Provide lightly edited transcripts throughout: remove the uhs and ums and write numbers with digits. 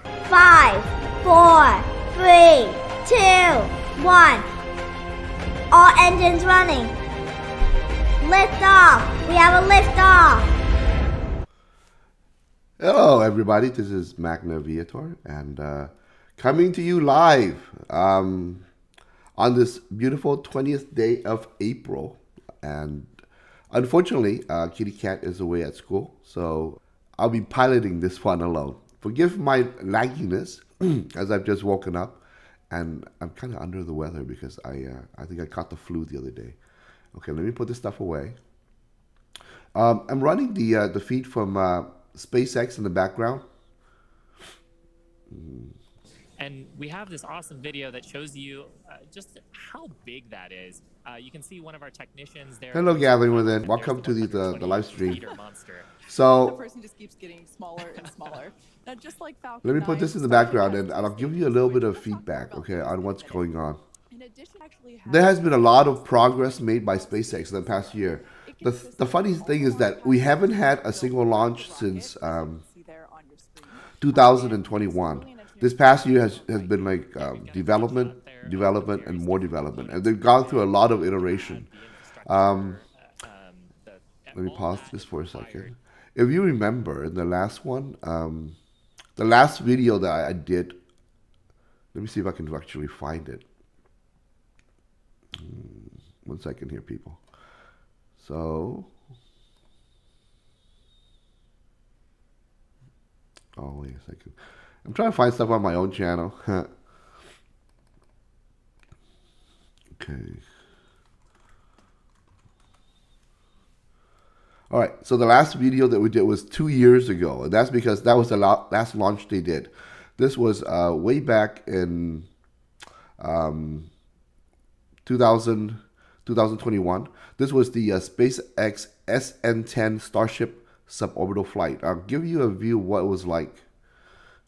5, 4, 3, 2, 1. All engines running. Lift off. We have a lift off. Hello, everybody. This is Magnaviator, and coming to you live on this beautiful 20th day of April. And unfortunately, Kitty Cat is away at school, so I'll be piloting this one alone. Forgive my lagginess, as I've just woken up, and I'm kind of under the weather because I think I caught the flu the other day. Okay, let me put this stuff away. I'm running the feed from SpaceX in the background. And we have this awesome video that shows you just how big that is. You can see one of our technicians there. Hello, Gavin. Within. Welcome to the live stream. So the person just keeps getting smaller and smaller. Now, just like Falcon let me put this in the background, and I'll give you a little bit of feedback, okay, on what's going on. There has been a lot of progress made by SpaceX in the past year. The funny thing is that we haven't had a single launch since 2021. This past year has been like development, and more development. And they've gone through a lot of iteration. Let me pause this for a second. If you remember, in the last one, the last video that I did, let me see if I can actually find it. 1 second here, people. So, oh, wait a second. I'm trying to find stuff on my own channel. Okay. All right, so the last video that we did was 2 years ago, and that's because that was the last launch they did. This was way back in 2021. This was the SpaceX SN10 Starship suborbital flight. I'll give you a view of what it was like.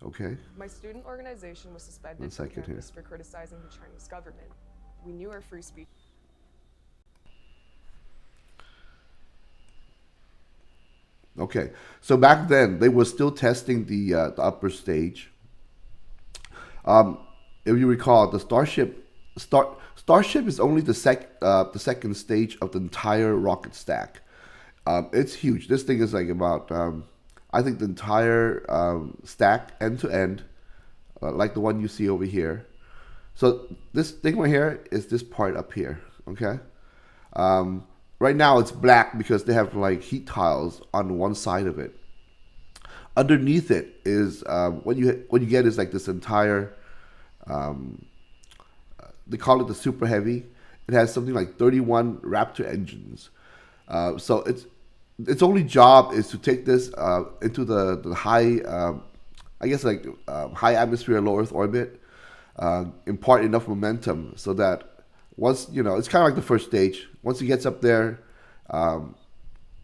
Okay. My student organization was suspended from campus for criticizing the Chinese government. We knew our free speech. Okay, so back then they were still testing the upper stage. If you recall, the Starship is only the second stage of the entire rocket stack. It's huge. This thing is like about I think the entire stack end to end, like the one you see over here. So this thing right here is this part up here. Okay. Right now it's black because they have like heat tiles on one side of it. Underneath it is what you get is like this entire. They call it the Super Heavy. It has something like 31 Raptor engines. So its only job is to take this into the high, I guess like high atmosphere, low Earth orbit, impart enough momentum so that once, it's kind of like the first stage. Once it gets up there,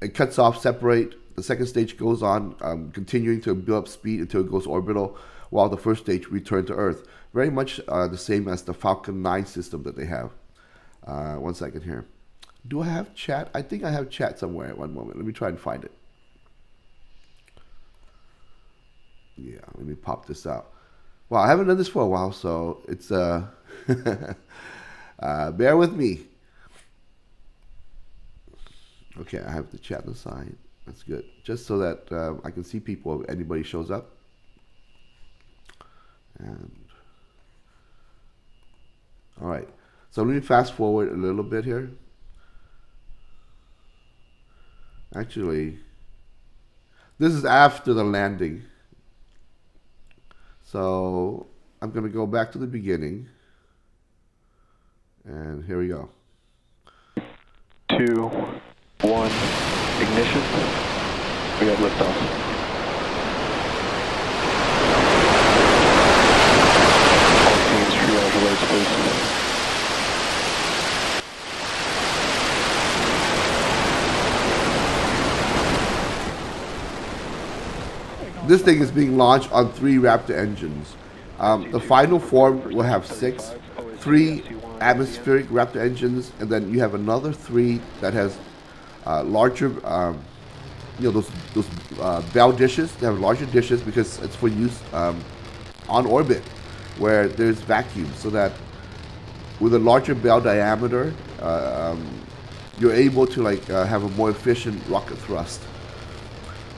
it cuts off, separate. The second stage goes on, continuing to build up speed until it goes orbital, while the first stage return to Earth. Very much the same as the Falcon 9 system that they have. 1 second here. Do I have chat? I think I have chat somewhere at one moment. Let me try and find it. Yeah, let me pop this out. Well, I haven't done this for a while, so it's bear with me. Okay, I have the chat on the side. That's good. Just so that I can see people if anybody shows up. And all right. So let me fast forward a little bit here. Actually, this is after the landing. So I'm going to go back to the beginning. And here we go. 2, 1, ignition. We got liftoff. All teams triage alert space. This thing is being launched on 3 Raptor engines. The final form will have 3 atmospheric Raptor engines, and then you have another 3 that has larger, those bell dishes. They have larger dishes because it's for use on orbit where there's vacuum, so that with a larger bell diameter, you're able to have a more efficient rocket thrust.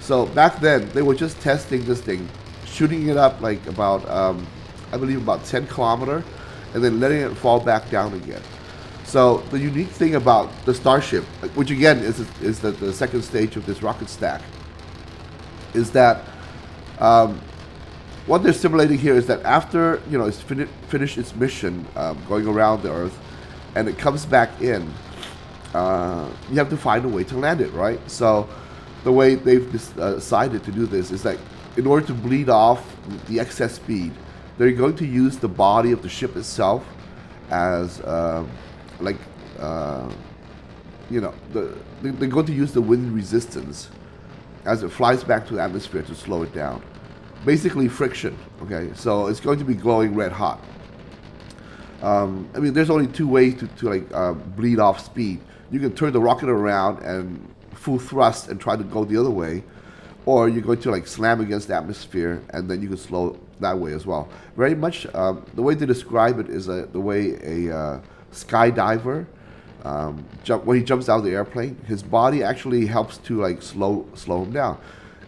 So back then, they were just testing this thing, shooting it up like about, I believe about 10 kilometer, and then letting it fall back down again. So the unique thing about the Starship, which again is the second stage of this rocket stack, is that what they're simulating here is that after it's finished its mission going around the Earth, and it comes back in, you have to find a way to land it, right? So the way they've decided to do this is that in order to bleed off the excess speed, they're going to use the body of the ship itself as they're going to use the wind resistance as it flies back to the atmosphere to slow it down. Basically friction, okay? So it's going to be glowing red hot. I mean, there's only two ways to bleed off speed. You can turn the rocket around and full thrust and try to go the other way, or you're going to slam against the atmosphere and then you can slow that way as well. Very much the way to describe it is the way a skydiver, when he jumps out of the airplane, his body actually helps to slow him down.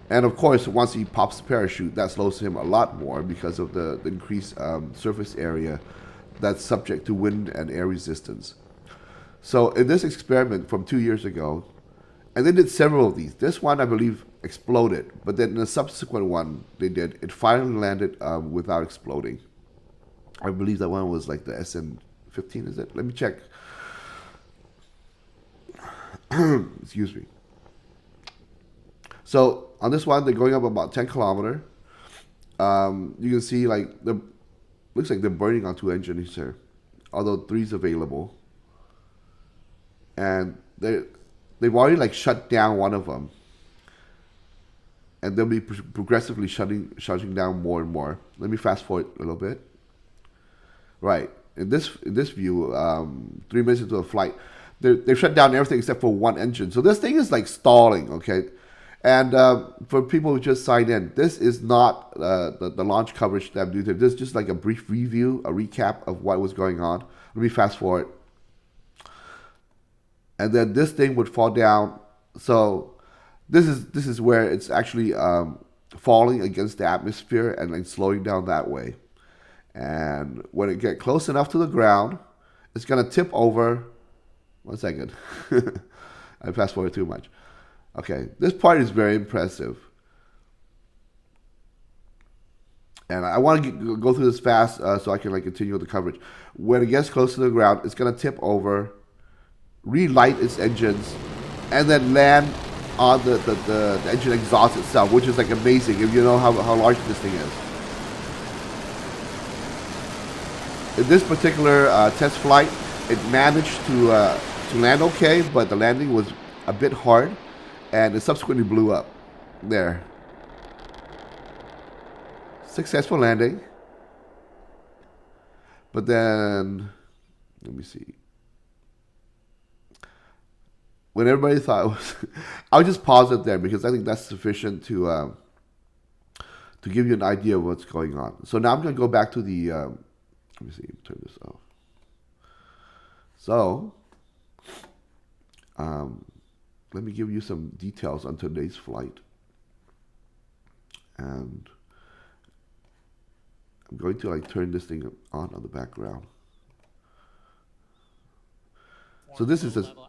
And of course, once he pops the parachute, that slows him a lot more because of the increased surface area that's subject to wind and air resistance. So in this experiment from 2 years ago, and they did several of these. This one, I believe, exploded. But then in the subsequent one they did, it finally landed without exploding. I believe that one was like the SN-15, is it? Let me check. Excuse me. So on this one, they're going up about 10 kilometer. You can see looks like they're burning on 2 engines here, although 3's available. And they've already shut down one of them, and they'll be progressively shutting down more and more. Let me fast forward a little bit. Right, in this view, 3 minutes into the flight, they've shut down everything except for one engine. So this thing is stalling, okay? And for people who just signed in, this is not the launch coverage that I'm doing. This is just a brief review, a recap of what was going on. Let me fast forward. And then this thing would fall down. So this is where it's actually falling against the atmosphere and slowing down that way. And when it gets close enough to the ground, it's gonna tip over. 1 second. I fast forward too much. Okay, this part is very impressive. And I want to go through this fast so I can continue with the coverage. When it gets close to the ground, it's gonna tip over, relight its engines, and then land on the engine exhaust itself, which is amazing if you know how large this thing is. In this particular test flight, it managed to land okay, but the landing was a bit hard, and it subsequently blew up. There. Successful landing. But then, let me see. When everybody thought it was, I'll just pause it there because I think that's sufficient to give you an idea of what's going on. So now I'm going to go back to the, let me see, turn this off. So, let me give you some details on today's flight. And I'm going to turn this thing on the background. So this is all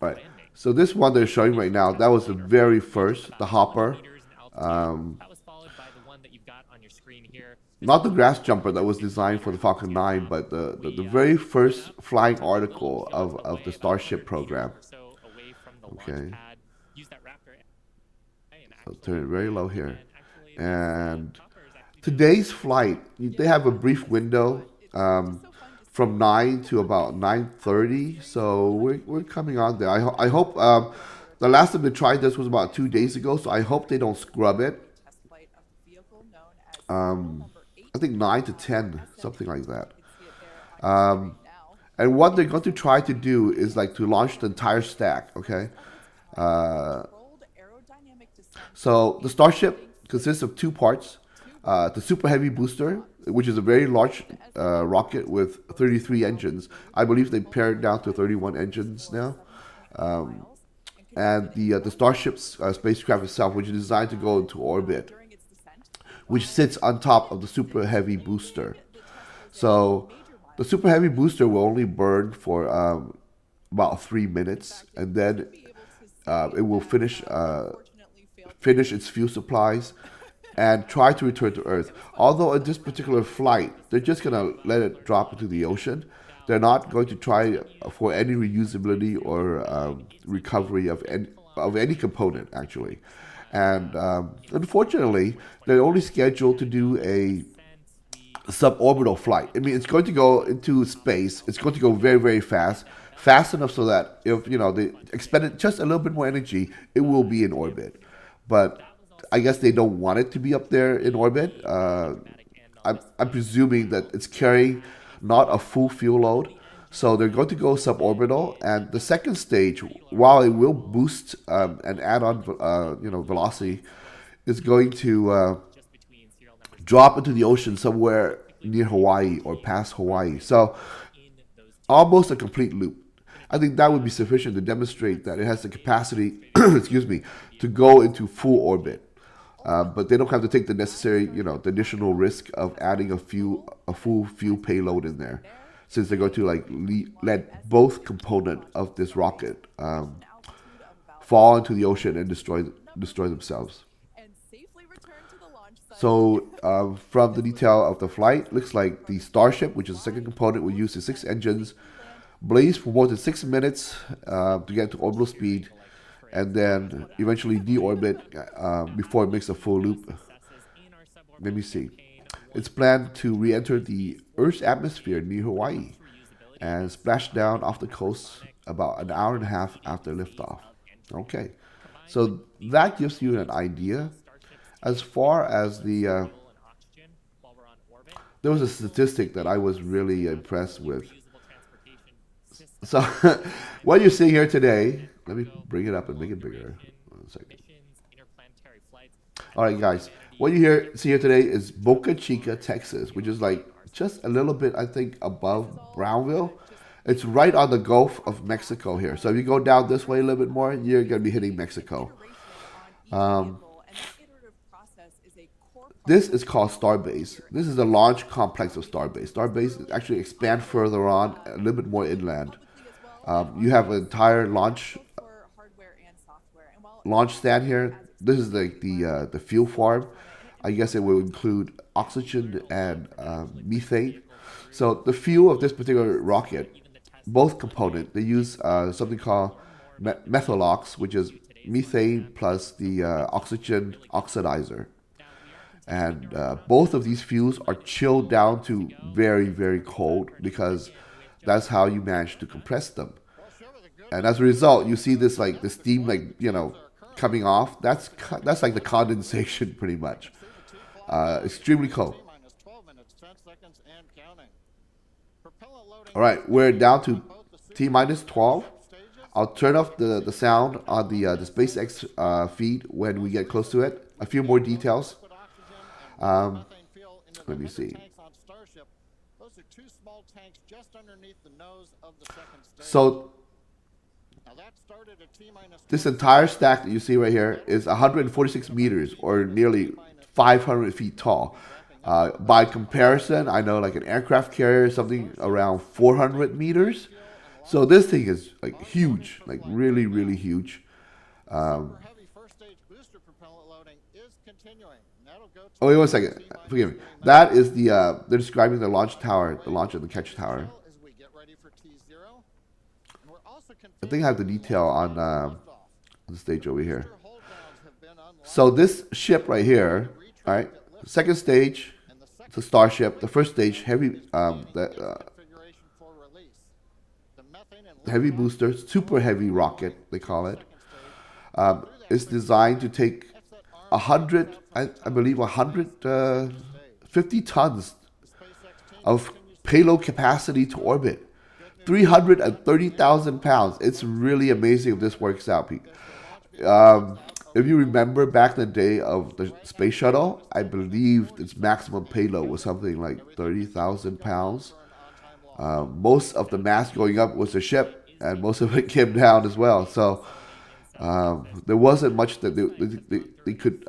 right. So this one they're showing right now, that was the very first, the hopper. Not the grass jumper that was designed for the Falcon 9, but the very first flying article of the Starship program. Okay. So turn it very low here. And today's flight, they have a brief window from 9 to about 9:30. So we're coming on there. I hope the last time they tried this was about 2 days ago. So I hope they don't scrub it. I think 9 to 10, something like that. And what they're going to try to do is to launch the entire stack. Okay. So the Starship consists of 2 parts. the Super Heavy booster, which is a very large rocket with 33 engines. I believe they pared down to 31 engines now. And the Starship spacecraft itself, which is designed to go into orbit, which sits on top of the Super Heavy booster. So the Super Heavy booster will only burn for about 3 minutes, and then it will finish its fuel supplies and try to return to Earth. Although in this particular flight, they're just gonna let it drop into the ocean. They're not going to try for any reusability or recovery of any component, actually. And unfortunately, they're only scheduled to do a suborbital flight. I mean, it's going to go into space. It's going to go very, very fast enough so that if they expended just a little bit more energy, it will be in orbit. But I guess they don't want it to be up there in orbit. I'm presuming that it's carrying not a full fuel load, so they're going to go suborbital. And the second stage, while it will boost and add on velocity, is going to drop into the ocean somewhere near Hawaii or past Hawaii. So almost a complete loop. I think that would be sufficient to demonstrate that it has the capacity, excuse me, to go into full orbit. But they don't have to take the necessary, the additional risk of adding a full fuel payload in there, since they're going to let both component of this rocket fall into the ocean and destroy themselves. So from the detail of the flight, looks like the Starship, which is the second component, will use the 6 engines, blaze for more than 6 minutes to get to orbital speed, and then eventually deorbit before it makes a full loop. Let me see. It's planned to re-enter the Earth's atmosphere near Hawaii and splash down off the coast about an hour and a half after liftoff. Okay, so that gives you an idea. As far as there was a statistic that I was really impressed with. So what you're seeing here today, let me bring it up and make it bigger. 1 second. All right, guys. What you see here today is Boca Chica, Texas, which is like just a little bit, I think, above Brownville. It's right on the Gulf of Mexico here. So if you go down this way a little bit more, you're going to be hitting Mexico. This is called Starbase. This is the launch complex of Starbase. Starbase actually expands further on, a little bit more inland. You have an entire launch stand here. This is like the fuel farm. I guess it will include oxygen and methane. So the fuel of this particular rocket, both component, they use something called methalox, which is methane plus the oxygen oxidizer. And both of these fuels are chilled down to very, very cold, because that's how you manage to compress them. And as a result, you see this like the steam coming off. That's like the condensation pretty much. Extremely cold. All right, we're down to T-minus 12. I'll turn off the sound on the SpaceX feed when we get close to it. A few more details. Let me see. So this entire stack that you see right here is 146 meters, or nearly 500 feet tall. By comparison, I know like an aircraft carrier is something around 400 meters. So this thing is like huge, like really, really huge. Oh, wait 1 second. Forgive me. That is they're describing the launch tower, the launch and the catch tower. I think I have the detail on the stage over here. So this ship right here, all right, second stage, it's a Starship. The first stage, heavy, the heavy booster, super heavy rocket, they call it, is designed to take 100, I believe 150 tons of payload capacity to orbit. 330,000 pounds. It's really amazing if this works out, Pete. if you remember back in the day of the space shuttle, I believe its maximum payload was something like 30,000 pounds. Most of the mass going up was the ship, and most of it came down as well. So there wasn't much that they could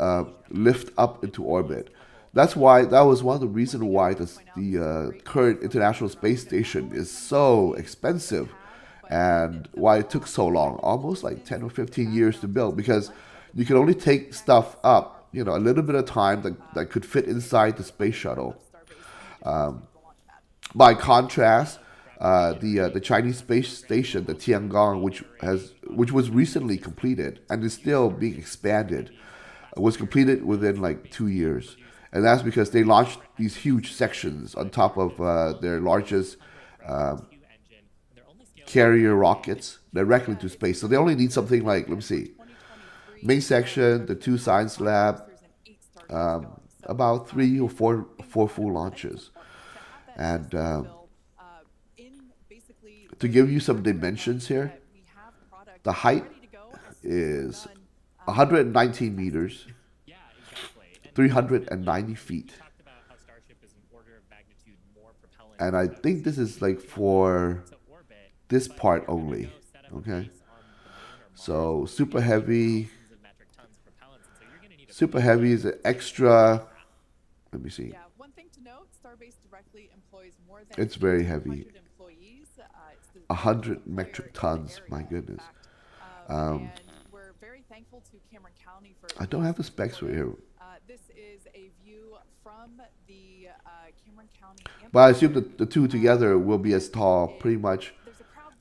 lift up into orbit. That was one of the reasons why the current International Space Station is so expensive, and why it took so long, almost like 10 or 15 years to build, because you can only take stuff up, a little bit of time that could fit inside the space shuttle. By contrast, the Chinese space station, the Tiangong, which was recently completed and is still being expanded, was completed within like 2 years, and that's because they launched these huge sections on top of their largest carrier rockets directly to space. So they only need something like, let me see, main section, the 2 science lab, about 3 or 4 full launches. And to give you some dimensions here, the height is 119 meters, 390 feet. And I think this is like for this part only, okay? So Super Heavy is an extra, let me see. Yeah, one thing to note, Starbase directly employs more than It's very heavy. 200 employees. It's the 100 metric tons, my goodness. And we're very thankful to Cameron County for. I don't have the specs for here. This is a view from the Cameron County. But I assume that the two together will be as tall, pretty much,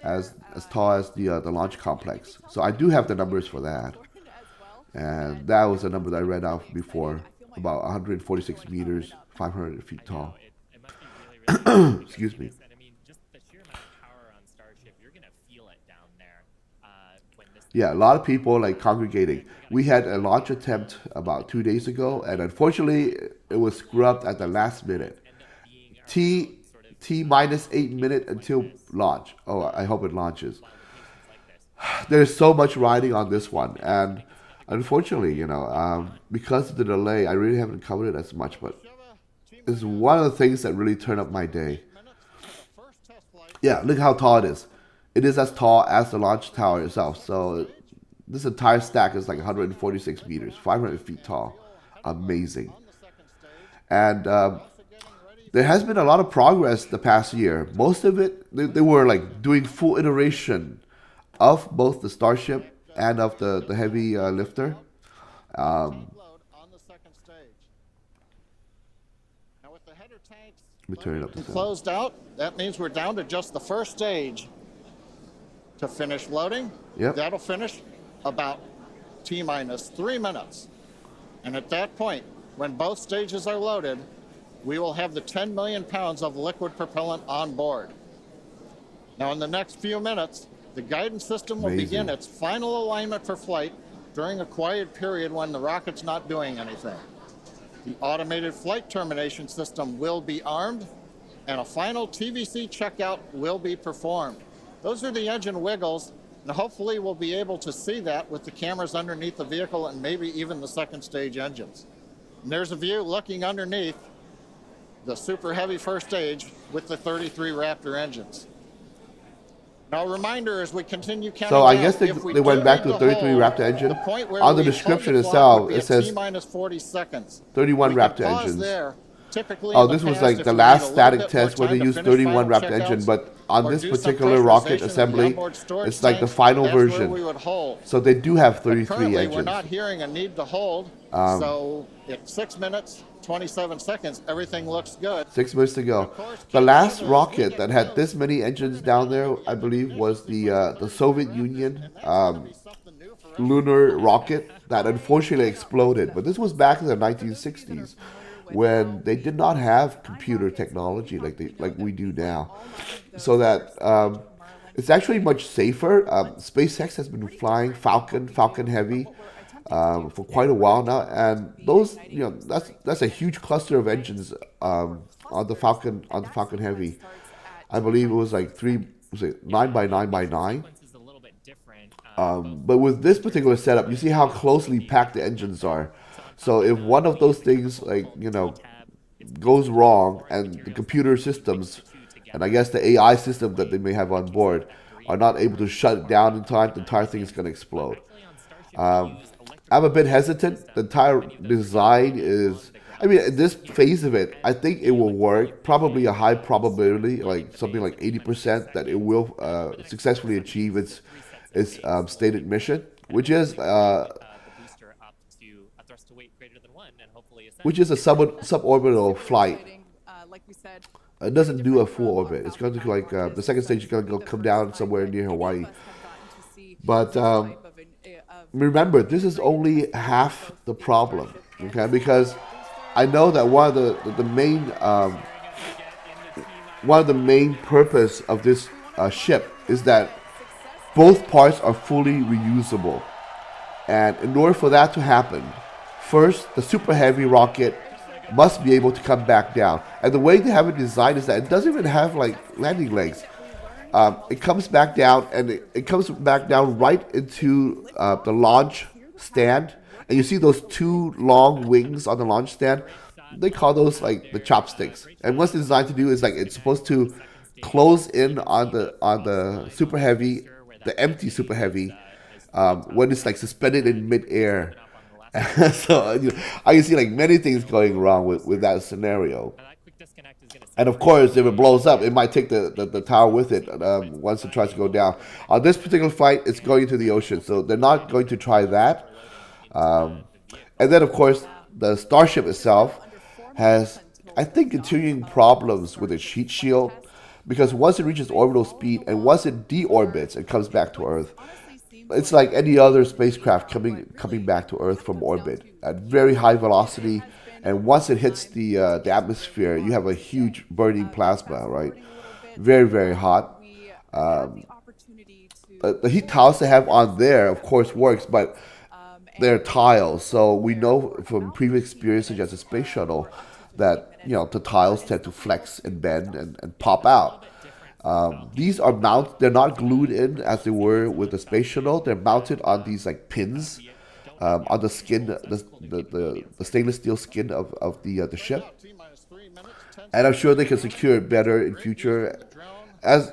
as tall as the launch complex. So I do have the numbers for that. And that was a number that I read out before, about 146 meters, 500 feet tall. Excuse me. Yeah, a lot of people like congregating. We had a launch attempt about 2 days ago, and unfortunately, it was scrubbed at the last minute. T minus 8 minutes until launch. Oh, I hope it launches. There's so much riding on this one, and unfortunately, because of the delay, I really haven't covered it as much, but it's one of the things that really turned up my day. Yeah, look how tall it is. It is as tall as the launch tower itself. So this entire stack is like 146 meters, 500 feet tall. Amazing. And there has been a lot of progress the past year. Most of it, they were like doing full iteration of both the Starship and of the heavy lifter. Let me turn it up to sound. Closed out. That means we're down to just the first stage to finish loading. Yep. That'll finish about T minus 3 minutes. And at that point, when both stages are loaded, we will have the 10 million pounds of liquid propellant on board. Now, in the next few minutes, the guidance system will begin its final alignment for flight during a quiet period when the rocket's not doing anything. The automated flight termination system will be armed, and a final TVC checkout will be performed. Those are the engine wiggles, and hopefully we'll be able to see that with the cameras underneath the vehicle and maybe even the second stage engines. And there's a view looking underneath the Super Heavy first stage with the 33 Raptor engines. Now, a reminder as we continue counting. So I guess they went back to the 33 Raptor engine. On the description itself, it says 40 seconds. 31 Raptor engines. Oh, this was like the last static test where they used 31 Raptor engine, but on this particular rocket assembly, it's like the final version. So they do have 33 engines. We're not hearing a need to hold. So at 6 minutes, 27 seconds, everything looks good. 6 minutes to go. The last rocket that had this many engines down there, I believe, was the Soviet Union lunar rocket that unfortunately exploded. But this was back in the 1960s, when they did not have computer technology like we do now. So that it's actually much safer. SpaceX has been flying Falcon Heavy for quite a while now, and those, that's a huge cluster of engines on the Falcon Heavy. I believe it was like 9 by 9 by 9. But with this particular setup, you see how closely packed the engines are. So if one of those things, like, goes wrong, and the computer systems, and I guess the AI system that they may have on board, are not able to shut it down in time, the entire thing is going to explode. I'm a bit hesitant. The entire design is, I mean, in this phase of it, I think it will work. Probably a high probability, like something like 80%, that it will successfully achieve its stated mission, which is a suborbital flight. Like we said, It doesn't do a full orbit. It's going to like the second stage is going to go come down somewhere near Hawaii. But remember, this is only half the problem, okay? Because I know that one of the main purpose of this ship is that both parts are fully reusable, and in order for that to happen, first the Super Heavy rocket must be able to come back down. And the way they have it designed is that it doesn't even have like landing legs. It comes back down, and it comes back down right into the launch stand. And you see those two long wings on the launch stand. They call those like the chopsticks. And what's it's designed to do is like it's supposed to close in on the Super Heavy, the empty Super Heavy, when it's like suspended in midair. So I can see like many things going wrong with that scenario. And of course, if it blows up, it might take the tower with it once it tries to go down. On this particular flight, it's going into the ocean, so they're not going to try that. And then, of course, the Starship itself has, I think, continuing problems with its heat shield, because once it reaches orbital speed and once it deorbits and comes back to Earth, it's like any other spacecraft coming back to Earth from orbit at very high velocity, and once it hits the atmosphere, you have a huge burning plasma, right? Very, very hot. The heat tiles they have on there, of course, works, but they're tiles, so we know from previous experience such as the space shuttle that the tiles tend to flex and bend and pop out. These are they're not glued in as they were with the space shuttle. They're mounted on these like pins on the skin, the stainless steel skin of the ship. And I'm sure they can secure it better in future, as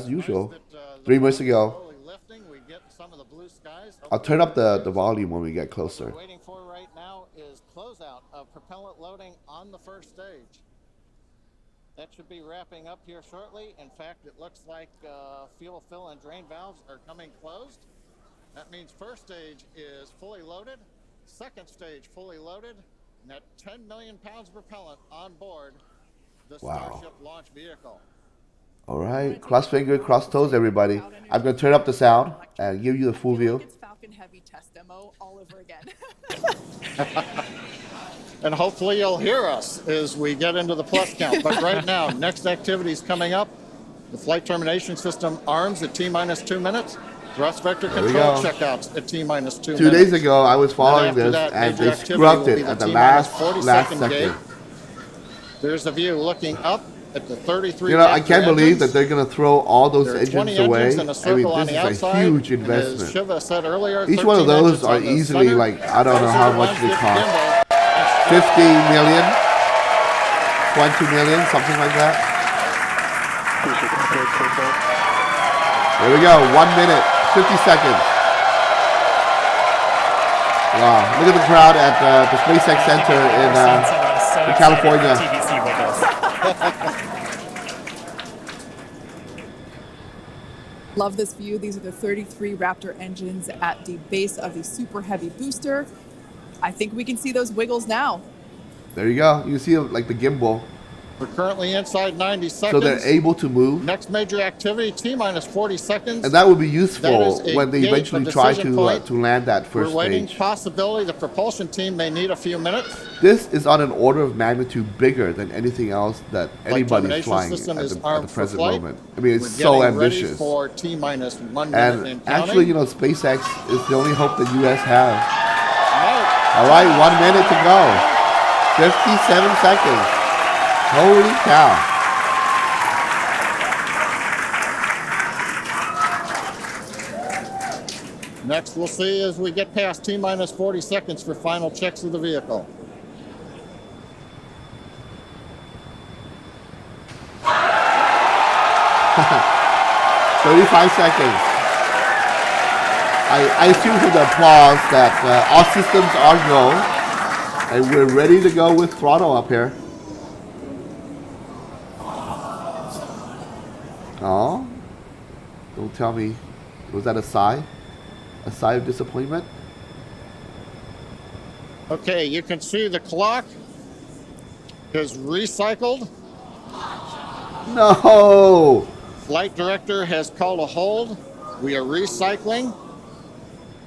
usual. 3 months ago. I'll turn up the volume when we get closer. What we're waiting for right now is closeout of propellant loading on the first stage. That should be wrapping up here shortly. In fact, it looks like fuel fill and drain valves are coming closed. That means first stage is fully loaded, second stage fully loaded, and that 10 million pounds of propellant on board the Starship launch vehicle. All right, cross finger, cross toes, everybody. I'm going to turn up the sound and give you the full view. It's Falcon Heavy test demo all over again. And hopefully you'll hear us as we get into the plus count. But right now, next activity is coming up. The flight termination system arms at T-minus 2 minutes. Thrust vector control checkouts at T-minus 2 minutes. 2 days ago, I was following this, and they scrubbed it at the last second. Gate. There's a view looking up at the 33. I can't believe that they're going to throw all those engines away. In a circle I on mean, the this is outside, a huge and investment. as Shiva said earlier, Each one of those are easily like, I don't know how much they cost. 50 million, 20 million, something like that. There we go, 1 minute, 50 seconds. Wow, look at the crowd at the SpaceX Center in California. Love this view. These are the 33 Raptor engines at the base of the Super Heavy booster. I think we can see those wiggles now. There you go. You can see like the gimbal. We're currently inside 90 seconds. So they're able to move. Next major activity, T-minus 40 seconds. And that will be useful when they eventually try to land that first We're waiting stage. possibility the propulsion team may need a few minutes. This is on an order of magnitude bigger than anything else that anybody's flying at the present moment. I mean, it's so ambitious. For T-minus 1 minute And actually, SpaceX is the only hope the U.S. has. All right, 1 minute to go. 57 seconds. Holy cow. Next, we'll see as we get past T-minus 40 seconds for final checks of the vehicle. "35 seconds." I assume from the applause that all systems are go, and we're ready to go with throttle up here. Oh, don't tell me. Was that a sigh? A sigh of disappointment? Okay, you can see the clock is recycled. No! Flight director has called a hold. We are recycling.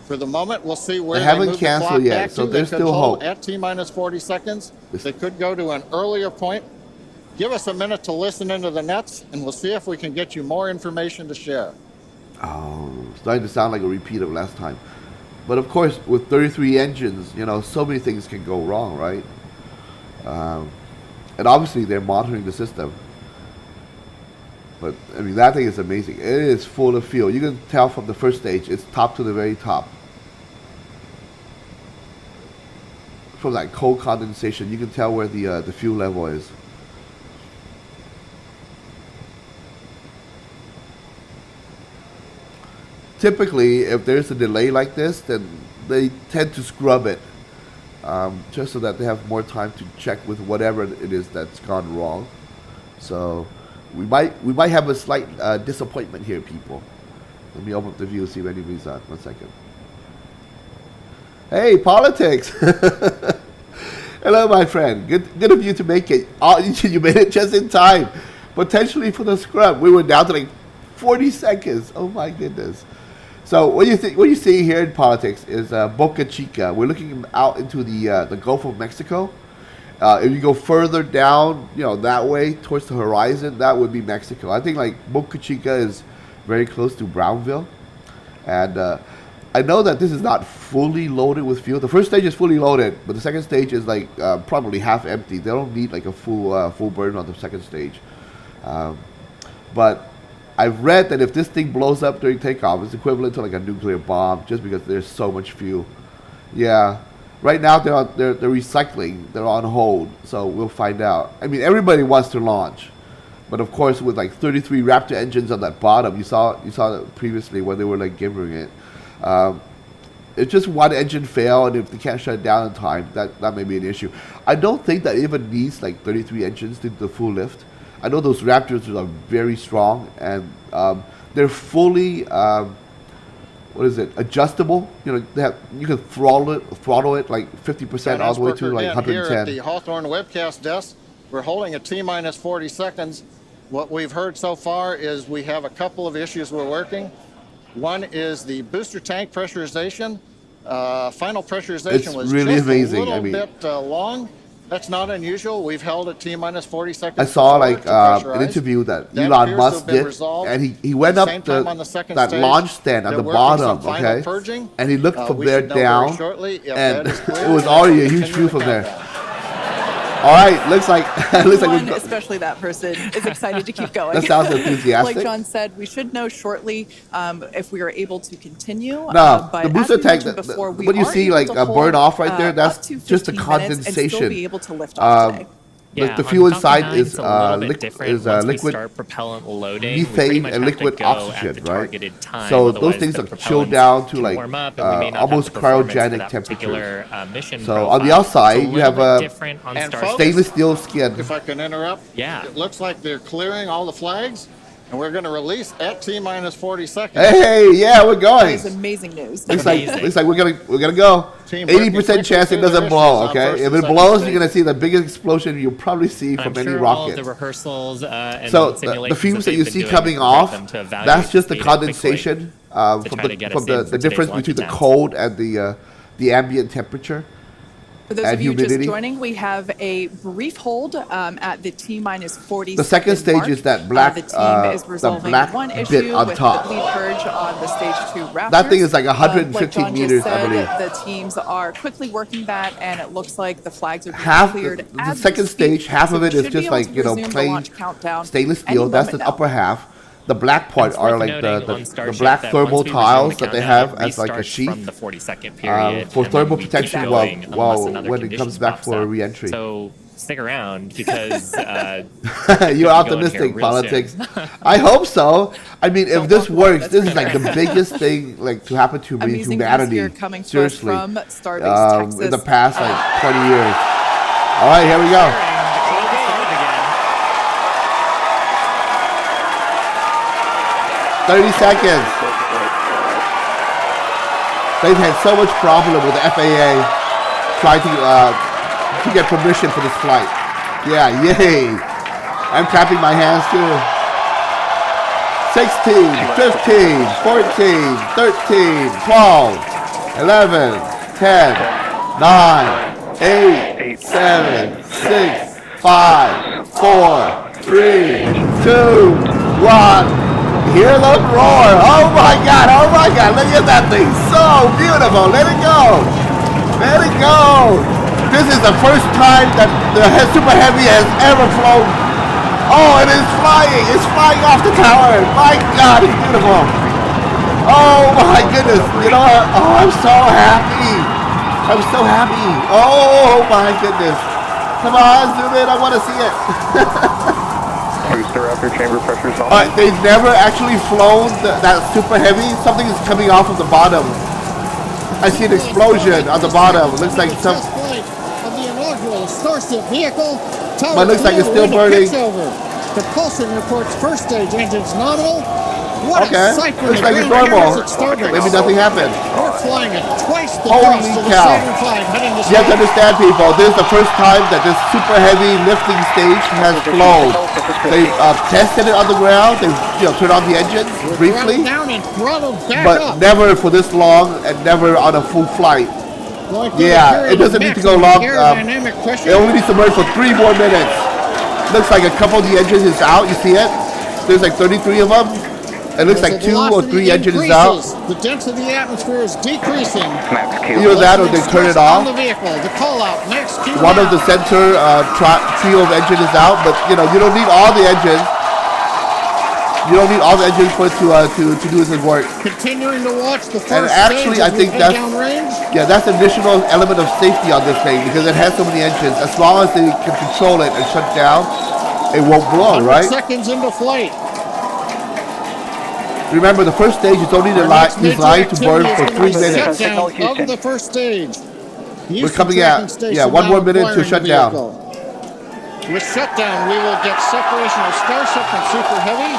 For the moment, we'll see where They they haven't move the canceled clock yet, back so to. there's They could still hold hope. At T-minus 40 seconds, they could go to an earlier point. Give us a minute to listen into the nets, and we'll see if we can get you more information to share. Oh, starting to sound like a repeat of last time. But of course, with 33 engines, you know, so many things can go wrong, right? And obviously, they're monitoring the system. But, I mean, that thing is amazing. It is full of fuel. You can tell from the first stage, it's top to the very top. From that cold condensation, you can tell where the fuel level is. Typically, if there's a delay like this, then they tend to scrub it, just so that they have more time to check with whatever it is that's gone wrong. So we might have a slight disappointment here, people. Let me open up the view, see if anybody's on. 1 second. Hey, politics! Hello, my friend. Good of you to make it. Oh, you made it just in time. Potentially for the scrub. We were down to like 40 seconds. Oh my goodness. So what you think? What you see here in politics is Boca Chica. We're looking out into the Gulf of Mexico. If you go further down, you know, that way towards the horizon, that would be Mexico. I think like Boca Chica is very close to Brownville, and I know that this is not fully loaded with fuel. The first stage is fully loaded, but the second stage is like probably half empty. They don't need like a full burn on the second stage. But I've read that if this thing blows up during takeoff, it's equivalent to like a nuclear bomb, just because there's so much fuel. Yeah, right now they're recycling. They're on hold, so we'll find out. I mean, everybody wants to launch, but of course, with like 33 Raptor engines on that bottom, you saw that previously when they were like gimbering it. It's just one engine fail, and if they can't shut it down in time, that may be an issue. I don't think that even needs like 33 engines to do the full lift. I know those Raptors are very strong, and they're fully adjustable. You know, you can throttle it like 50% all the way to like 110. Here at the Hawthorne webcast desk, we're holding at T-minus 40 seconds. What we've heard so far is we have a couple of issues we're working. One is the booster tank pressurization. Final pressurization was really just amazing. a little bit long. That's not unusual. We've held at T-minus 40 seconds. I saw like an interview that Elon Musk did, and he went up that launch stand at the bottom, okay, and he looked from there down, and it was already a huge view from there. All right, looks like especially that person is excited to keep going. That sounds enthusiastic. Like John said, we should know shortly if we are able to continue. No, but the booster tank. Before, what you see like burn off right there, that's just a condensation. And still be able to lift off today. Yeah, the fuel on inside Falcon 9, is it's a little bit liquid, different. Once we liquid start propellant loading, we pretty methane much and have to liquid go at oxygen, the right? targeted time, So those otherwise things the are chilled propellants down to can like warm up, and we may not almost have the performance for cryogenic that temperatures. particular, mission So profile. on the outside, It's a you have little a bit different on And Starship. stainless steel skin. If I can interrupt. Yeah. It looks like they're clearing all the flags, and we're going to release at T-minus 40 seconds. Hey, yeah, we're That going. is amazing news. Looks like we're gonna go. Team 80% chance it doesn't blow. issues on Okay, first if and it second blows, stage. you're gonna see the biggest explosion you'll probably see I'm from any sure all of rocket. the rehearsals and So the simulations fumes that they've you been see doing coming prepare off, them to evaluate that's just the speed quickly. condensation from try to get us in the for difference today's between the launch cold and the ambient temperature. For those and of you humidity. just joining, we have a brief hold at the T-minus 40. The second stage mark. is that black, The team is the resolving black one bit issue on with top. the bleed purge on the stage 2 Raptors. That thing is like 115 like John just meters, I said, believe. The teams are quickly working that, and it looks like the flags are being Half cleared. the as we second speak. stage, half So of it we is should be just able like to you know resume the plain launch countdown stainless any steel. That's the moment now. upper half. the black part It's are worth like noting the on Starship black that thermal once we resume tiles the that they countdown, have it as like a restarts sheath from the 40-second period, for and thermal then we keep protection going unless another when it condition comes back pops for up. re-entry. So stick around because You're optimistic, politics. I hope so. I mean, if Don't this walk away, works, that's this is better. like the biggest thing like to happen to Amazing humanity. views here coming to us Seriously, from Starbase, Texas. in the past like 20 years. All right, here we go. Started again. 30 seconds. They've had so much problem with the FAA trying to get permission for this flight. Yeah, yay. I'm clapping my hands too. 16, 15, 14, 13, 12, 11, 10, 9, 8, 7, 6, 5, 4, 3, 2, 1. Hear the roar. Oh my God, look at that thing. So beautiful. Let it go. Let it go. This is the first time that the Super Heavy has ever flown. Oh, it is flying. It's flying off the tower. My God, it's beautiful. Oh my goodness. You know what? Oh, I'm so happy. I'm so happy. Oh my goodness. Come on, zoom in. I want to see it. Booster Raptor chamber pressure's on. Alright, they've never actually flown that Super Heavy. Something is coming off of the bottom. I see an explosion on the bottom. It looks like some. Test flight of the inaugural Starship vehicle. But it looks like it's still burning. Propulsion reports first stage engines nominal. What Okay, a sight for looks the like it's ground normal. cameras at Starbase. Maybe nothing happened. We're flying at twice the Holy thrust of the cow. Saturn V heading to You have to understand, people, this is the first time that this Super Heavy lifting stage has flown. They tested it on the ground. They turned on the engine briefly, down and throttled back but up. never for this long and never on a full flight. Going through Yeah, the period it doesn't of need to go maximum long. aerodynamic pressure. It only needs to burn for 3 more minutes. Looks like a couple of the engines is out. You see it? There's like 33 of them. It looks like 2 or 3 engines out. The density of the atmosphere is decreasing. Either that or they turn it off. On the vehicle, the call out, max Q One of the center trio of engines is out, but you don't need all the engines. You don't need all the engines for it to do its work. Continuing to watch the first And actually, stage I as think we head that's downrange. that's an additional element of safety on this thing because it has so many engines. As long as they can control it and shut down, it won't blow, 100 right? seconds into flight. Remember, the first stage is only designed to burn for 3 minutes. Shutdown of the first stage. We're coming out. Yeah, 1 more minute to shut down. With shutdown, we will get separation of Starship and Super Heavy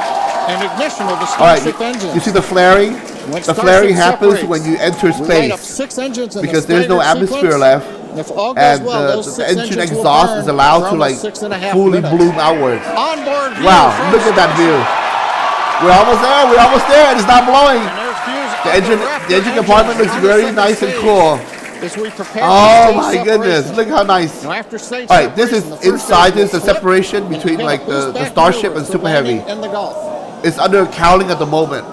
and ignition of the All right, Starship engines. you see the flaring? When The Starship flaring happens separates, when you enter we light up space 6 engines in because the there's no staggered atmosphere sequence. left. And if all goes And well, those the 6 engine engines will exhaust burn is allowed for to like almost 6.5 fully minutes. bloom outwards. Onboard view Wow, from look at that Starship. view. We're almost there, and it's not blowing. And there's views The of engine, Raptor the engine compartment looks on the very second nice and stage cool. as we prepare for Oh stage my goodness, separation. look how nice. Now after stage All right, this is separation, the first inside stage this, the will flip separation and between begin like a boost the back Starship maneuver and for Super landing Heavy. in the Gulf. It's under cowling at the moment.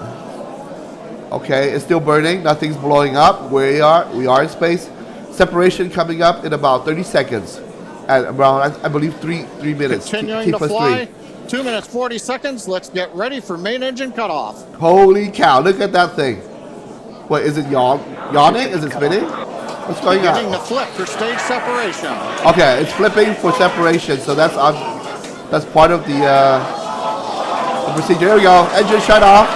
Okay, it's still burning, nothing's blowing up. We are in space. Separation coming up in about 30 seconds. At around, I believe, 3 minutes. Continuing T to plus fly. 3. 2 minutes 40 seconds. Let's get ready for main engine cutoff. Holy cow, look at that thing. What, is it yawning? Is it spinning? What's going Beginning on? to flip for stage separation. Okay, it's flipping for separation, so that's part of the procedure. Here we go, engine shut off.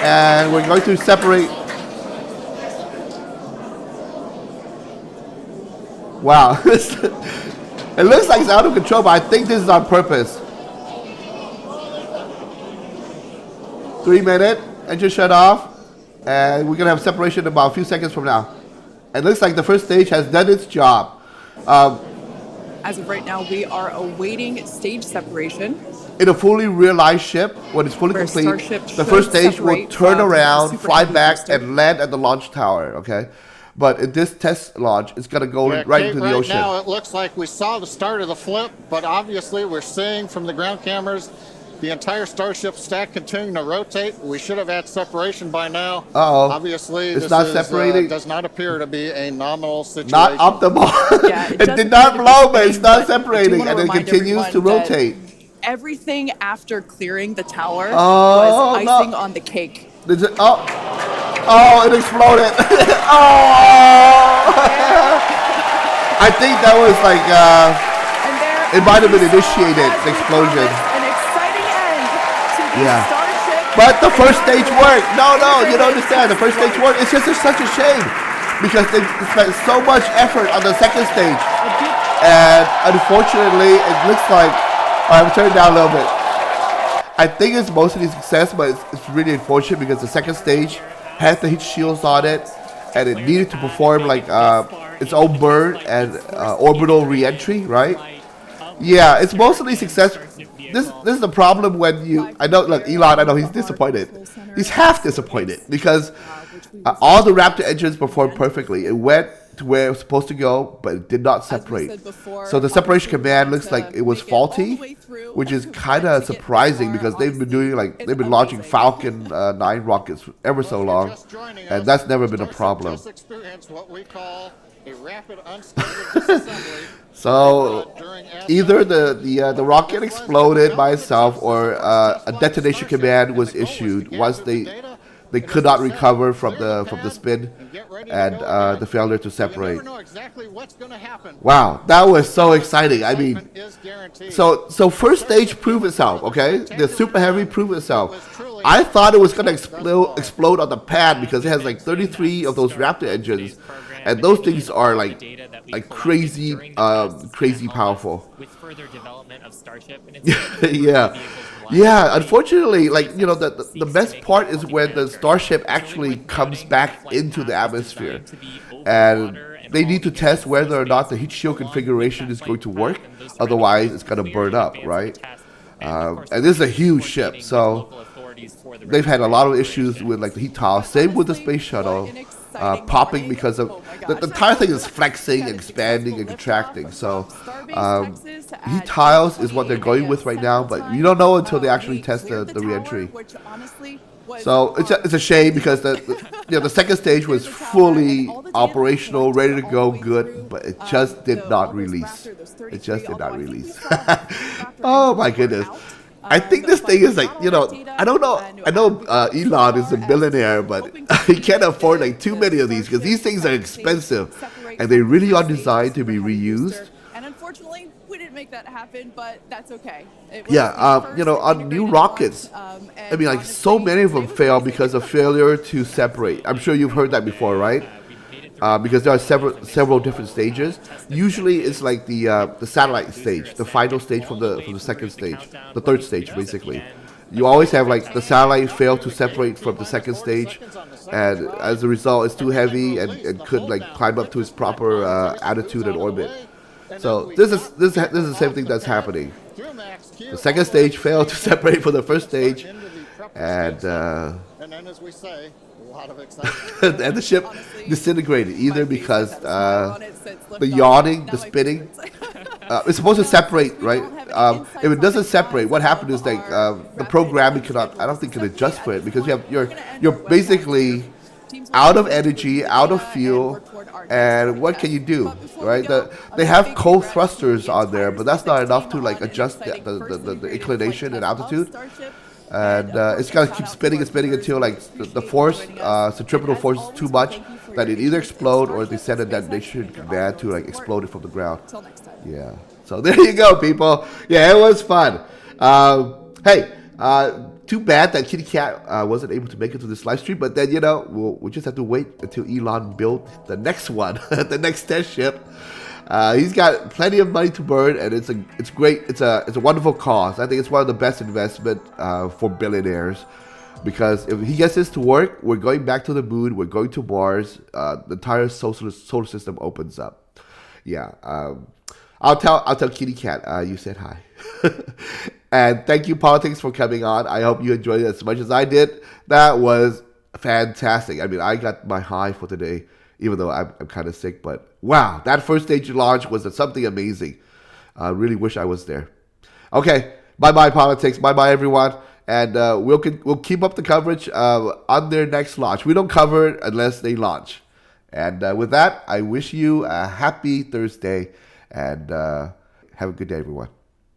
And we're going to separate. Wow, it looks like it's out of control, but I think this is on purpose. 3 minute, engine shut off, and we're gonna have separation in about a few seconds from now. It looks like the first stage has done its job. As of right now, we are awaiting stage separation. In a fully realized ship, when it's fully Where complete, Starship the should first stage will separate turn from around, Super fly Heavy back, booster. and land at the launch tower. Okay, but in this test launch, it's gonna go Yeah, right Kate, into the right ocean. now it looks like we saw the start of the flip, but obviously we're seeing from the ground cameras the entire Starship stack continuing to rotate. We should have had separation by now. Uh-oh. Obviously, It's this not separating. does not appear to be a nominal situation. Not optimal. Yeah, it doesn't did not appear to be blow, but it's spinning, not but I do separating, wanna and it remind continues to everyone that rotate. Everything after clearing the tower Oh, was icing on the cake. It exploded. I think that was like, it might have been initiated, the explosion. An exciting end to the Starship. But the first stage worked. No, you don't understand. The first stage worked. It's just such a shame because they spent so much effort on the second stage. And unfortunately, it looks like, I'm turning down a little bit. I think it's mostly a success, but it's really unfortunate because the second stage had the heat shields on it, and it needed to perform like its own burn and orbital re-entry, right? Yeah, it's mostly success. This is the problem when you. I know, look, Elon. I know he's disappointed. He's half disappointed because all the Raptor engines performed perfectly. It went to where it was supposed to go, but it did not separate. So the separation command looks like it was faulty, which is kind of surprising because they've been launching Falcon 9 rockets ever so long, and that's never been a problem. So either the rocket exploded by itself, or a detonation command was issued once they could not recover from the spin and the failure to separate. Wow, that was so exciting. I mean, so first stage proved itself, okay? The Super Heavy proved itself. I thought it was going to explode on the pad because it has like 33 of those Raptor engines, and those things are like crazy powerful. With further development of Starship and Yeah, unfortunately, the best part is when the Starship actually comes back into the atmosphere, and they need to test whether or not the heat shield configuration is going to work. Otherwise, it's going to burn up, right? And this is a huge ship, so they've had a lot of issues with like the heat tile. Same with the space shuttle. Popping because of the entire thing is flexing, expanding, and contracting. So heat tiles is what they're going with right now, but you don't know until they actually test the re-entry. So it's a shame because the second stage was fully operational, ready to go, good, but it just did not release. It just did not release. Oh my goodness. I think this thing is like, I don't know. I know Elon is a billionaire, but he can't afford like too many of these because these things are expensive and they really are designed to be reused. And unfortunately, we didn't make that happen, but that's okay. On new rockets, I mean, like so many of them fail because of failure to separate. I'm sure you've heard that before, right? Because there are several different stages. Usually, it's like the satellite stage, the final stage from the second stage, the third stage, basically. You always have like the satellite fail to separate from the second stage, and as a result, it's too heavy and couldn't like climb up to its proper attitude and orbit. So this is the same thing that's happening. The second stage failed to separate from the first stage, and then, as we say, a lot of excitement. And the ship disintegrated either because the yawning, the spinning. It's supposed to separate, right? If it doesn't separate, what happened is like the programming cannot. I don't think can adjust for it because you're basically out of energy, out of fuel, and what can you do, right? They have cold thrusters on there, but that's not enough to like adjust the inclination and altitude. And it's gonna keep spinning and spinning until like the force, centripetal force is too much that it either explode or they send a detonation command to like explode it from the ground. Yeah. So there you go, people. Yeah, it was fun. Hey, too bad that Kitty Cat wasn't able to make it to this live stream, but then we'll just have to wait until Elon built the next one, the next test ship. He's got plenty of money to burn, and it's great. It's a wonderful cause. I think it's one of the best investment for billionaires, because if he gets this to work, we're going back to the moon. We're going to Mars. The entire solar system opens up. Yeah. I'll tell Kitty Cat you said hi. And thank you, Politics, for coming on. I hope you enjoyed it as much as I did. That was fantastic. I mean, I got my high for today, even though I'm kind of sick. But wow, that first stage launch was something amazing. I really wish I was there. Okay, bye-bye, Politics. Bye-bye, everyone. And we'll keep up the coverage on their next launch. We don't cover it unless they launch. And with that, I wish you a happy Thursday. And have a good day, everyone.